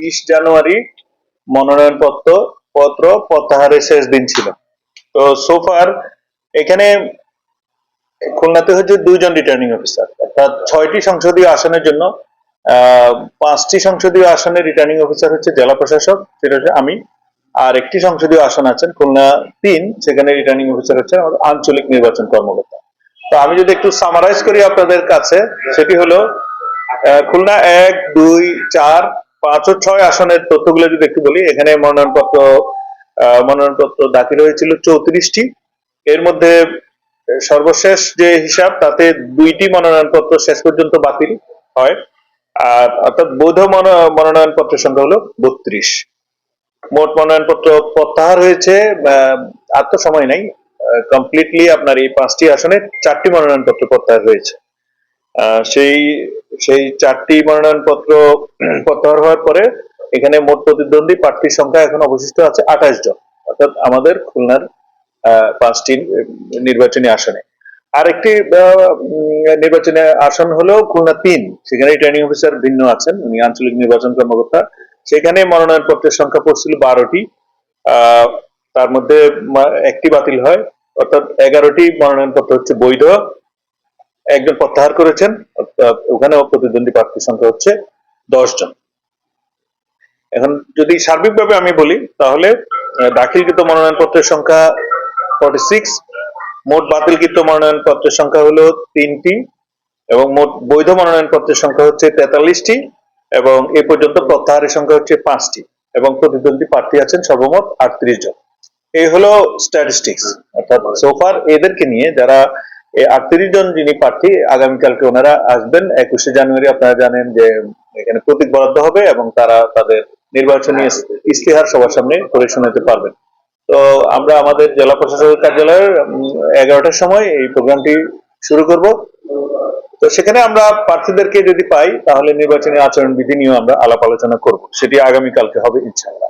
20 জানুয়ারি মনোনয়ন পত্র প্রত্যাহারের শেষ দিন ছিল। তো সোফার এখানে খুলনাতে হচ্ছে 2 জন রিটার্নিং অফিসার, অর্থাৎ 6টি সংসদীয় আসনের জন্য 5টি সংসদীয় আসনের রিটার্নিং অফিসার হচ্ছে জেলা প্রশাসক, সেটা হচ্ছে আমি। আর একটি সংসদীয় আসন আছেন খুলনা 3, সেখানে রিটার্নিং অফিসার হচ্ছে আমাদের আঞ্চলিক নির্বাচন কর্মকর্তা। তো আমি যদি একটু সামারাইজ করি আপনাদের কাছে, সেটি হলো খুলনা 1, 2, 4, 5 ও 6 আসনের তথ্যগুলো যদি একটু বলি। এখানে মনোনয়নপত্র দাখিল হয়েছিল 34টি। এর মধ্যে সর্বশেষ যে হিসাব, তাতে 2টি মনোনয়নপত্র শেষ পর্যন্ত বাতিল হয়, আর অর্থাৎ বৈধ মনোনয়নপত্রের সংখ্যা হলো 32। মোট মনোনয়নপত্র প্রত্যাহার হয়েছে, আর তো সময় নাই, কমপ্লিটলি আপনার এই 5টি আসনে 4টি মনোনয়নপত্র প্রত্যাহার হয়েছে। সেই 4টি মনোনয়নপত্র প্রত্যাহার হওয়ার পরে এখানে মোট প্রতিদ্বন্দ্বী প্রার্থীর সংখ্যা এখন অবশিষ্ট আছে 28 জন, অর্থাৎ আমাদের খুলনার 5টি নির্বাচনী আসনে। আরেকটি নির্বাচনী আসন হলো খুলনা 3, সেখানে রিটার্নিং অফিসার ভিন্ন আছেন, উনি আঞ্চলিক নির্বাচন কর্মকর্তা। সেখানে মনোনয়নপত্রের সংখ্যা পড়ছিল 12টি, তার মধ্যে একটি বাতিল হয়, অর্থাৎ 11টি মনোনয়নপত্র হচ্ছে বৈধ, একজন প্রত্যাহার করেছেন, ওখানেও প্রতিদ্বন্দ্বী প্রার্থীর সংখ্যা হচ্ছে 10 জন। এখন যদি সার্বিকভাবে আমি বলি, তাহলে দাখিলকৃত মনোনয়নপত্রের সংখ্যা 46, মোট বাতিলকৃত মনোনয়নপত্রের সংখ্যা হলো 3টি, এবং মোট বৈধ মনোনয়নপত্রের সংখ্যা হচ্ছে 43টি, এবং এ পর্যন্ত প্রত্যাহারের সংখ্যা হচ্ছে 5টি, এবং প্রতিদ্বন্দ্বী প্রার্থী আছেন সর্বমোট 38 জন। এই হলো স্ট্যাটিস্টিক্স, অর্থাৎ সোফার এদেরকে নিয়ে যারা 38 জন যিনি প্রার্থী, আগামীকালকে ওনারা আসবেন 21শে জানুয়ারি। আপনারা জানেন যে এখানে প্রতীক বরাদ্দ হবে এবং তারা তাদের নির্বাচনী ইশতেহার সবার সামনে করে শোনাতে পারবেন। তো আমরা আমাদের জেলা প্রশাসকের কার্যালয়ের 11টার সময় এই প্রোগ্রামটি শুরু করব। তো সেখানে আমরা প্রার্থীদেরকে যদি পাই, তাহলে নির্বাচনী আচরণ বিধি নিয়েও আমরা আলাপ আলোচনা করব, সেটি আগামীকালকে হবে ইনশাআল্লাহ।